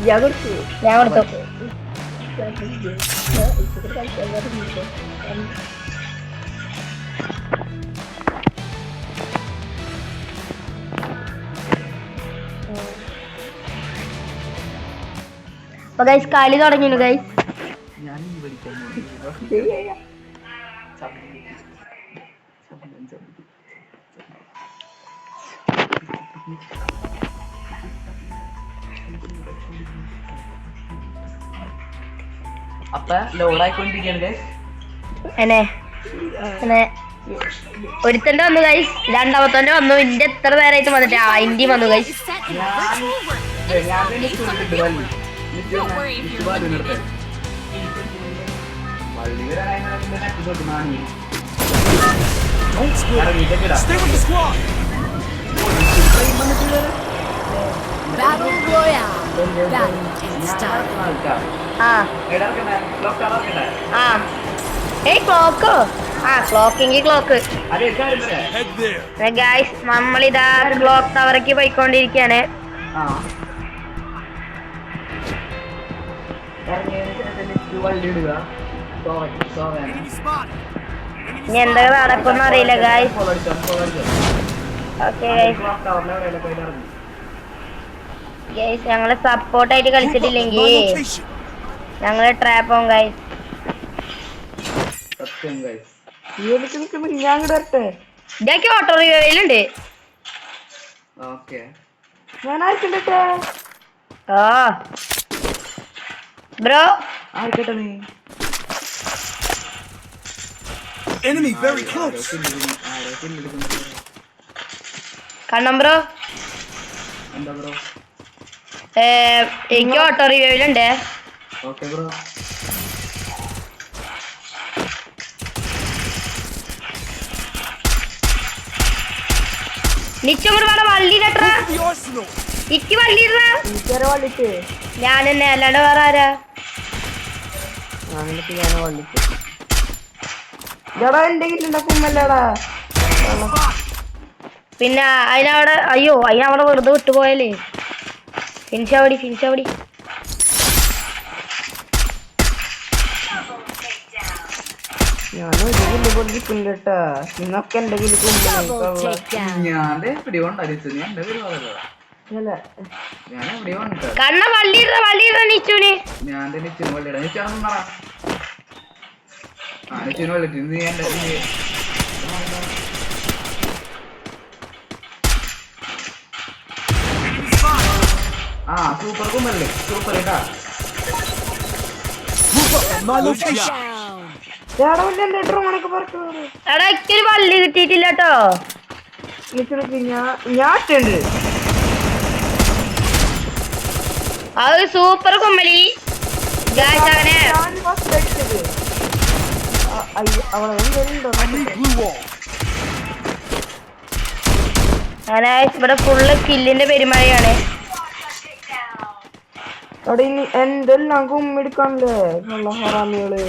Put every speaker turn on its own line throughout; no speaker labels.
ഞാൻ കൊടുത്തു. അപ്പൊ ഗൈസ് കളി തുടങ്ങിയിരുന്നു ഗൈസ്.
അപ്പൊ ലോഡായിക്കൊണ്ടിരിക്കുകയാണ് ഗൈസ്.
ഒരുത്തന്റെ വന്നു ഗൈസ്, രണ്ടാമത്തോന്റെ വന്നു. ഇന്റെ എത്ര നേരമായിട്ട് വന്നിട്ട് ഇന്ത്യ വന്നു ഗൈസ്. ക്ലോക്കോ? ക്ലോക്കെങ്കിൽ ക്ലോക്ക് ഗൈസ്. നമ്മളിതാ ക്ലോക്ക് ടവറേക്ക് പോയിക്കൊണ്ടിരിക്കുകയാണ്. ഇനി എന്തൊക്കെ നടക്കുമെന്ന് അറിയില്ല ഗൈസ്. ഓക്കെ ഗൈസ്, ഞങ്ങള് സപ്പോർട്ടായിട്ട് കളിച്ചിട്ടില്ലെങ്കിൽ ഞങ്ങള് ട്രാപ്പ് ആവും ഗൈസ്. ഞാൻ വരട്ടെ. ഇതൊക്കെ ഓട്ടോ റിവൈലുണ്ട്. ഞാൻ ആർക്കുണ്ടേ? Bro
enemy very close.
കണ്ണം ബ്രോ. എനിക്ക് ഓട്ടോ റിവൈലുണ്ട്. നിച്ചോടെ വള്ളിയിലട്ടാ. ഇക്ക് വള്ളിയിട. ഞാൻ തന്നെ അല്ലാണ്ട് വേറെ ആരാ? പിന്നെ അതിനവിടെ അയ്യോ അതിനവിടെ വെറുതെ വിട്ടുപോയല്ലേ. ഫിനിഷാവടി. നിന്നൊക്കെ കണ്ണ വള്ളിയിട നിച്ചുന്.
സൂപ്പർ കുമ്പല്ലേ, സൂപ്പർ ഇട്ടാ.
ഒരു വള്ളി കിട്ടിയിട്ടില്ല കേട്ടോ. അത് സൂപ്പർ കുമ്മലി. ഇവിടെ ഫുള്ള് കില്ലിന്റെ പെരുമഴയാണ്. എന്തെല്ലാം കുമ്മെടുക്കാണല്ലേ ഹറാമികള്.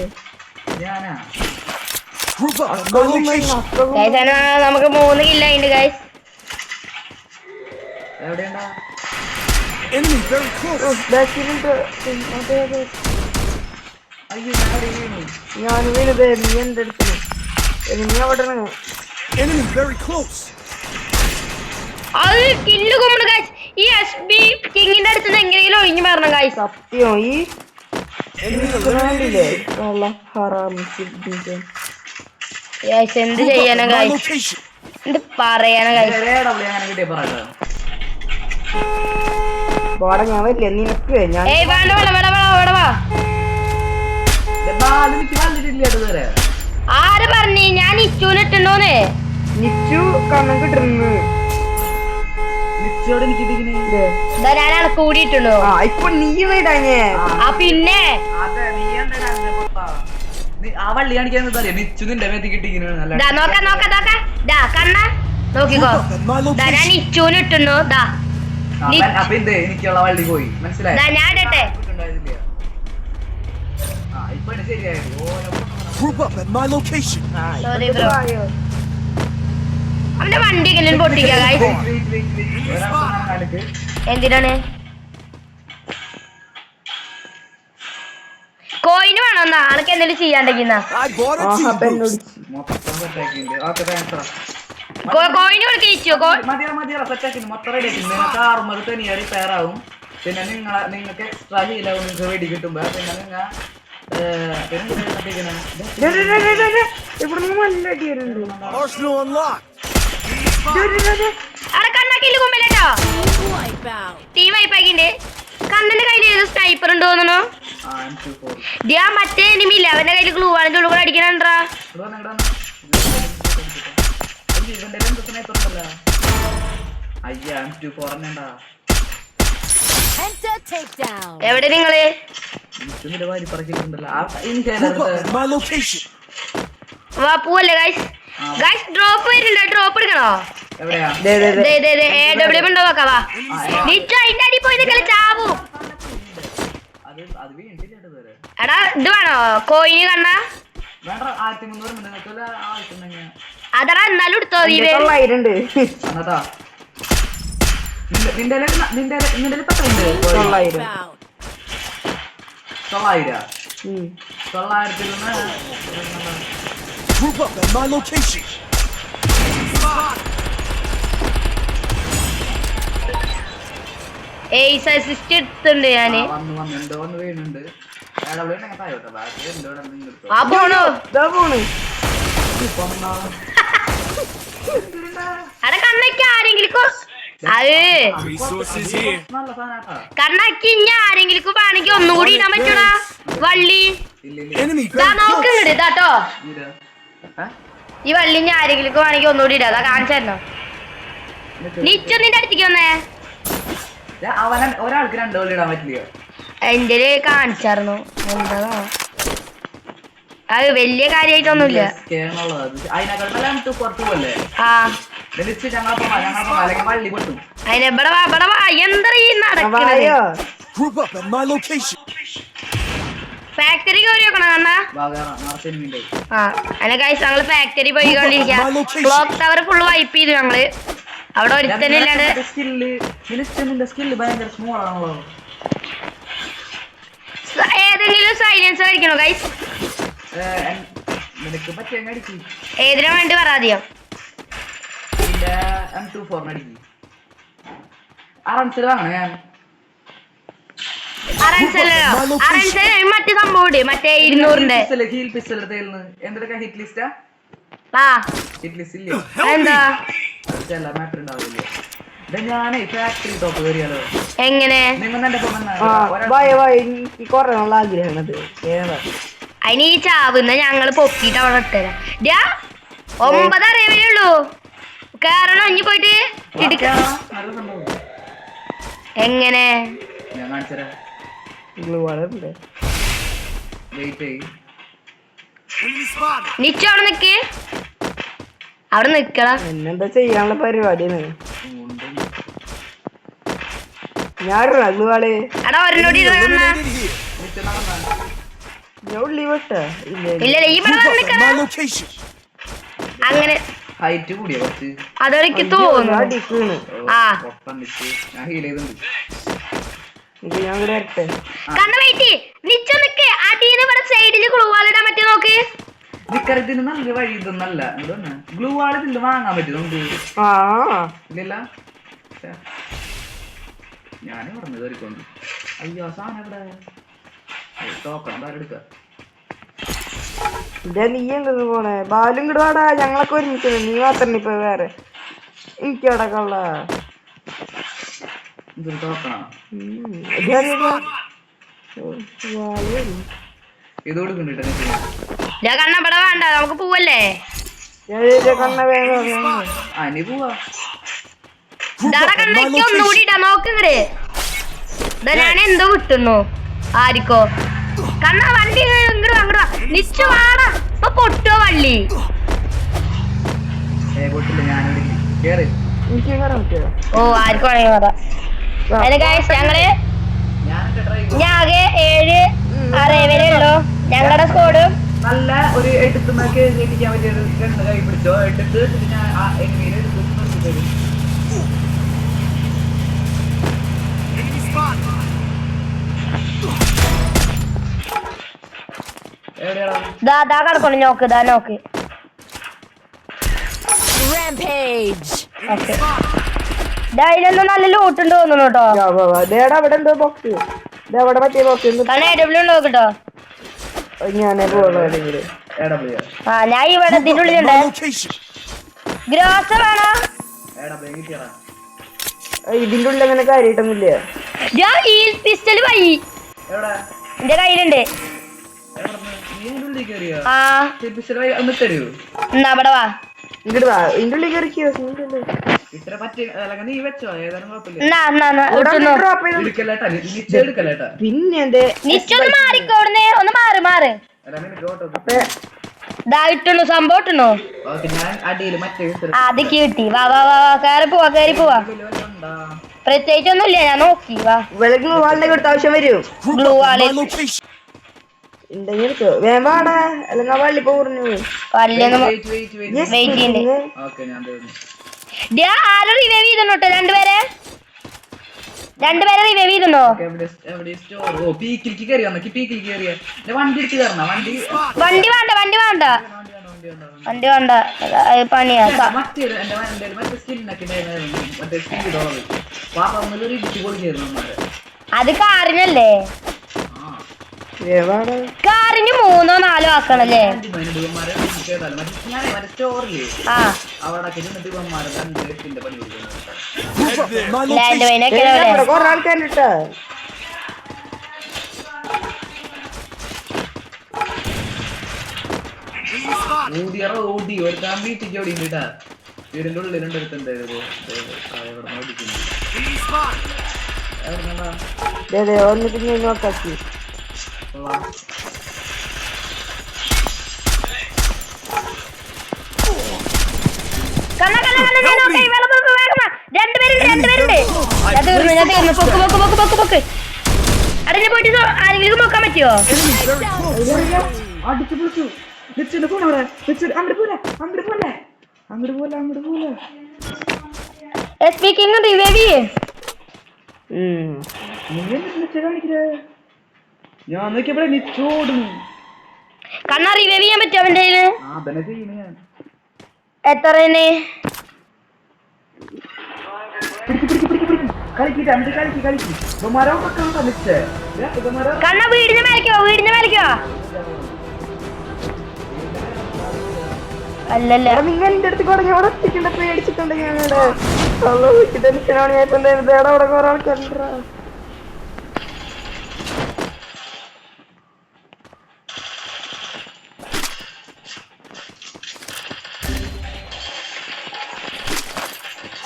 നമുക്ക് 3 കില്ലായിണ്ട് ഗൈസ്. ഞാൻ വീണത് നീ എന്റെ അടുത്ത്. നീ അവിടെ അത് കില്ല് കുമ്മിട് ഗൈസ്. ഈ SB കിങ്ങിന്റെ അടുത്ത് എങ്ങനെയെങ്കിലും ഒഴിഞ്ഞു മാറണം ഗൈസ്. സത്യം ഈ എന്ത് ചെയ്യാനാ ഗൈസ്, എന്ത് പറയാനാ ഗൈസ്. ഞാൻ വരില്ല നിനക്ക്. ആര് പറഞ്ഞു ഞാൻ നിച്ചുനിട്ടുണ്ടോന്ന്? നിച്ചു കണ്ണം കിട്ടുന്നു. ഞാനാണ് കൂടിയിട്ടുണ്ടോ? ഇപ്പൊ നീ പിന്നെ നോക്കിക്കോ. ഞാൻ നിച്ചുനിട്ടുന്നു.
എനിക്കുള്ള വള്ളി പോയി മനസ്സിലായി.
ഞാൻ ഇടട്ടെ. അവന്റെ വണ്ടി പൊട്ടിക്കാ. എന്തിനാണ് കോയിന് വേണോ എന്നാ ആൾക്ക് എന്തെങ്കിലും ചെയ്യാണ്ടെങ്കിന്നാ
I bought a team boost.
മൊത്തം സെറ്റാക്കിണ്ട്. Okay thanks.
കോയിന് കൊടുക്കോ
മതിയാ സെറ്റാക്കിണ്ട്. മൊത്തം റെഡി ആക്കി. നിങ്ങൾക്ക് ആറുമത് തനിയെ റിപ്പയർ ആവും. പിന്നെ നിങ്ങൾക്ക് എക്സ്ട്രാ ഹീലാവും നിങ്ങൾക്ക് വെടി കിട്ടുമ്പോ. പിന്നെ നിങ്ങൾ
Arsenal unlocked.
അവിടെ കണ്ണാക്കില്ല കുമ്പല്ലോ ടീം വൈപ്പാക്കിണ്ട്. കണ്ണന്റെ കയ്യിൽ ഏത് സ്നൈപ്പർ ഉണ്ട് തോന്നുന്നു. മറ്റേ എനിമില്ല അവന്റെ കയ്യിൽ ഗ്ലൂ വാളിന്റെ ഉള്ളിൽ കൂടെ അടിക്കണണ്ടാ. എവിടെ നിങ്ങള്?
My location.
വാ പോവല്ലേ ഗൈസ്. ഗൈസ് ഡ്രോപ്പ് വരുന്നുണ്ടോ? ഡ്രോപ്പ് എടുക്കണോ?
എവിടെയാ?
AWM ഉണ്ടോ നോക്കാം. വാ നിച്ചു അതിന്റെ അടി പോയി നിൽക്കല് ചാവും. എടാ ഇത് വേണോ കോയിന് കണ്ണ? അതടാ എന്നാലും എടുത്തോ.
നിന്റെ
Group up at my location.
Ace assist എടുത്തുണ്ട് ഞാന്. ആ പോണോ? അട കണ്ണാക്കി ആരെങ്കിലും അത്
Resources here.
കണ്ണാക്കി ഇനി ആരെങ്കിലും വേണമെങ്കിൽ ഒന്നുകൂടി ഇടാൻ പറ്റൂടാ വള്ളി.
Enemy
ഇതാ
very
നോക്ക്
close.
ഇങ്ങട് ഇതാട്ടോ. ഈ വള്ളി ഇനി ആരെങ്കിലും വേണമെങ്കിൽ ഒന്നുകൂടി ഇടാ. അതാ കാണിച്ചായിരുന്നോ? നിച്ചു നിന്റെ അടുത്തേക്ക് വന്നേ.
ഒരാൾക്ക് 2 ഗോൾ ഇടാൻ പറ്റില്ല.
എന്റെ കാണിച്ചായിരുന്നു. എന്താ അത് വലിയ കാര്യമായിട്ടൊന്നുമില്ല. ആ അതിനെവിടെ വാ ഇവിടെ വാ. എന്താ ഈ നടക്കണത്?
Group up at my location.
Factory കയറി വെക്കണം കണ്ണാ. ആ അതിനെ കഴിച്ച് ഞങ്ങള് ഫാക്ടറി പോയിക്കൊണ്ടിരിക്കാം. ക്ലോക്ക് ടവർ ഫുള്ള് വൈപ്പ് ചെയ്തു ഞങ്ങള്. അവിടെ ഒരുത്തന്നെ ഇല്ലാണ്ട്. ഏതെങ്കിലും സൈലൻസ് കഴിക്കണോ ഗൈസ്? ഏതിനാ വേണ്ടി പറ ആദ്യം. മറ്റേ സംഭവം മറ്റേ 200-ന്റെ. ആ എന്താ എങ്ങനെ അതിന് ഈ ചാവുന്ന ഞങ്ങള് പൊക്കിട്ട് അവിടെ ഇട്ടുതരാം. 9 അറിയവേ ഉള്ളൂ. കാരണം അഞ്ഞു പോയിട്ട് എങ്ങനെ നിച്ചു അവിടെ നിക്ക്. അവിടെ നിക്കടാ.
എന്നെന്താ ചെയ്യാനുള്ള പരിപാടിയാണ് ഞാൻ റഗുവാളെ.
എടാ ഒരെണ്ണോടി
Eliminated here.
ഞാൻ ഉള്ളി വിട്ട
ഇല്ല ഈ ഇവിടെ
Group up at
നിക്കടാ.
my location.
അങ്ങനെ
ഹൈറ്റ് കൂടിയ കുറച്ച്
അതെനിക്ക് തോന്നുന്നു.
അടിക്കാണ്.
ആ
ഞാൻ ഹീൽ ചെയ്തിട്ടുണ്ട്.
ഞാൻ ഇവിടെ ഇരട്ടെ.
കണ്ണ വെയിറ്റ് നിച്ചു നിക്ക്. അടീന്ന് ഇവിടെ സൈഡില് ഗ്ലൂവാളിടാൻ പറ്റി നോക്ക്.
നിക്കരത്തിന് നല്ല വഴി ഇതൊന്നല്ല. ഗ്ലൂ വാൾ ഇതിൽ വാങ്ങാൻ പറ്റും നമുക്ക്.
ആ
ഇല്ലല്ല ഞാനും പറഞ്ഞു കയറിക്കൊണ്ട്. അയ്യോ സാധനം എവിടെ ടോക്കണം എടുക്ക.
ഇതാ നീ എന്തത് പോണേ? ബാലും കിടുവാടാ. ഞങ്ങളൊക്കെ ഒരുമിച്ച്. നീ മാത്രം ഇപ്പൊ വേറെ. എനിക്ക് അടക്കള്ള
ഇതൊരു ടോക്കണോ? ഇത് കൊടുക്കണ്ടിട്ട്
കണ്ണ ഇവിടെ വേണ്ട നമുക്ക് പോവല്ലേ.
കണ്ണ വേഗം
ഇനി പോവാ.
കണ്ണക്ക് ഒന്നുകൂടി ഇടാ നോക്കിങ്ങട്. ഞാൻ എന്തോ വിട്ടുന്നു ആരിക്കോ. കണ്ണ വണ്ടി ഇങ്ങോട്ട് അങ്ങോട്ട് നിച്ചു വാടാ. ഇപ്പൊ പൊട്ടോ വള്ളി.
പൊട്ടില്ല ഞാനിവിടെ കേറി.
എനിക്ക് കയറാൻ പറ്റുമോ?
ഓ ആർക്കും വേണമെങ്കിൽ പറയാം. ഞങ്ങള് ഞാകെ 7 അറിയവരെ ഉള്ളു. ഞങ്ങളുടെ സ്കോഡും
നല്ല ഒരു എടുത്തുന്നൊക്കെ എത്തിക്കാൻ പറ്റിയ 2 കൈ പിടിച്ചോ. എടുത്ത് ഞാൻ എനിമീനെ എടുത്ത് തരും. എവിടെയാടാ
ദാ കിടക്കണം നോക്ക് നോക്ക്.
Rampage.
ഓക്കെ അതിലൊന്നും നല്ല ലൂട്ടുണ്ട് തോന്നുന്നു കേട്ടോ.
ദേടാ അവിടെ എന്തോ ബോക്സ്. അവിടെ മറ്റേ ബോക്സ്
കാരണം AW നോക്കിട്ടോ.
ഞാനേ പോകണമെങ്കിൽ
ആ ഞാൻ ഇവിടെ ഇതിന്റെ ഉള്ളിലുണ്ട്.
My location.
ഗ്രോസ് വേണോ?
ഇതിന്റെ ഉള്ളിൽ അങ്ങനെ കാര്യമായിട്ടൊന്നുമില്ല.
പിസ്റ്റൽ വൈ
എവിടെ
എന്റെ കയ്യിലുണ്ട്.
നീ അതിന്റെ ഉള്ളിൽ കയറിയോ?
ആ
ഒന്ന് തരൂ.
എന്നാ അവിടെ വാ.
ഇങ്ങോട്ട് വാ, ഇതിന്റെ ഉള്ളിൽ കയറിക്കോ.
ഇത്ര പറ്റി അല്ലെങ്കിൽ നീ വെച്ചോ, ഏതാനും കുഴപ്പമില്ല. എടുക്കല്ലേട്ടാ, നിശ്ചയം എടുക്കല്ലേട്ടാ.
പിന്നെ എന്തേ
നിശ്ചയൊന്ന് മാറിക്കോ അവിടുന്ന്. ഒന്ന് മാറ് ദാ ഇട്ടുന്നു സംഭവം ഇട്ടുന്നു.
ഞാൻ അടിയിൽ മറ്റേ
അത് കിട്ടി. വാ കയറി പോവാ. പ്രത്യേകിച്ചൊന്നുമില്ല, ഞാൻ നോക്കി. വാ
വിളക്ക് വാളിനെ കൊടുത്ത ആവശ്യം വരും.
Glue wall
My location.
ഉണ്ടെങ്കിൽ എടുത്തോ. വേവാടാ അല്ലെങ്കിൽ ആ വള്ളി പറഞ്ഞു
പല്ലൊന്നും
വെയിറ്റ്
വെയിറ്റ് ചെയ്യണ്ടേ.
ഓക്കെ ഞാൻ തരുന്നു.
ആരും റിവൈവ് ചെയ്തോ കേട്ടോ. രണ്ടുപേരെ റിവൈവ് ചെയ്തോ.
എവിടെ സ്റ്റോർ? ഓ പീക്കിലേക്ക് കയറി വന്നു. പീക്കിലേക്ക് കയറിയ വണ്ടി എടുത്ത് കയറണം.
വണ്ടി വേണ്ട പണിയാ.
മറ്റേ എന്റെ വണ്ടി മറ്റേ സ്കിന്നൊക്കെ മറ്റേ സ്കിൽ ഡോളർ പാപ്പൊരു ഇടിച്ചു പൊളിക്കായിരുന്നു നമ്മളെ.
അത് കാറിനല്ലേ?
വേവാടാ
കാറിന് 3 or 4 ആക്കണല്ലേ? ആ
അവിടെ ചെന്നിട്ട് ഇവന്മാരെ 2 ലക്ഷത്തിന്റെ പണി കൊടുക്കുന്നു.
Head there. My
land
location.
മൈനൊക്കെ
ഇവിടെ കുറെ ആൾക്കാരിട്ടാ.
ഓടി ഒരുത്താൻ വീട്ടിലേക്ക് ഓടി കേട്ടാ. വീടിന്റെ ഉള്ളിലുണ്ട് എടുത്തുണ്ടായിരുന്നു.
ഒന്നിട്ട് ഞാൻ നോക്കാക്കി.
രണ്ടുപേരുണ്ട്. ഞാൻ തീർന്നു. പൊക്ക്. അതിനെ പോയിട്ട് ആരെങ്കിലും നോക്കാൻ പറ്റുമോ?
അടിച്ചു പൊളിച്ചു. അങ്ങോട്ട് പോലെ
സ്പീക്കിംഗ് റിവൈവ് ചെയ്യേ.
ഞാൻ നോക്കിയപ്പോഴേ നിച്ചോടുന്നു.
കണ്ണാ റിവൈവ് ചെയ്യാൻ പറ്റുമോ അവന്റെ കയ്യില്?
അതന്നെ ചെയ്യുന്നു ഞാൻ.
എത്ര കണ്ണ വീടിന് മേലേക്കോ. അല്ലല്ല
നിങ്ങൾ എന്റെ അടുത്ത് കുറഞ്ഞ അവിടെ എത്തിക്കണ്ട പേടിച്ചിട്ടുണ്ട്. ഞങ്ങളുടെ ടെൻഷനാണ്. ഞാൻ ഇപ്പൊ എന്തായാലും അവിടെ കുറെ ആൾക്കാരുണ്ടാ.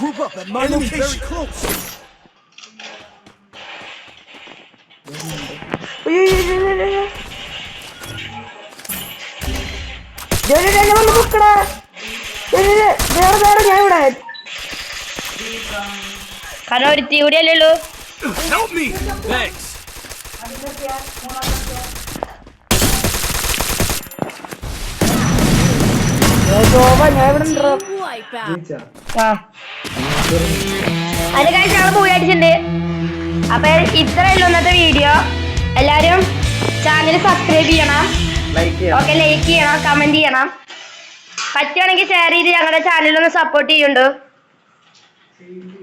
Group up at my location. Very close.
കാരണം ഒരു തീവിടെ അല്ലല്ലോ.
Help me. Thanks.
ഞാൻ ഇവിടെ ഉണ്ടോ.
Wipeout.
ആ അത് കഴിച്ച് ഞങ്ങൾ പോയി അടിച്ചിട്ടുണ്ട്. അപ്പൊ ഇത്രയല്ലോ ഇന്നത്തെ വീഡിയോ. എല്ലാരും ചാനൽ സബ്സ്ക്രൈബ് ചെയ്യണം. ഓക്കെ, ലൈക്ക് ചെയ്യണം, കമന്റ് ചെയ്യണം. പറ്റുകയാണെങ്കിൽ ഷെയർ ചെയ്ത് ഞങ്ങളുടെ ചാനലൊന്ന് സപ്പോർട്ട് ചെയ്യുന്നുണ്ട്.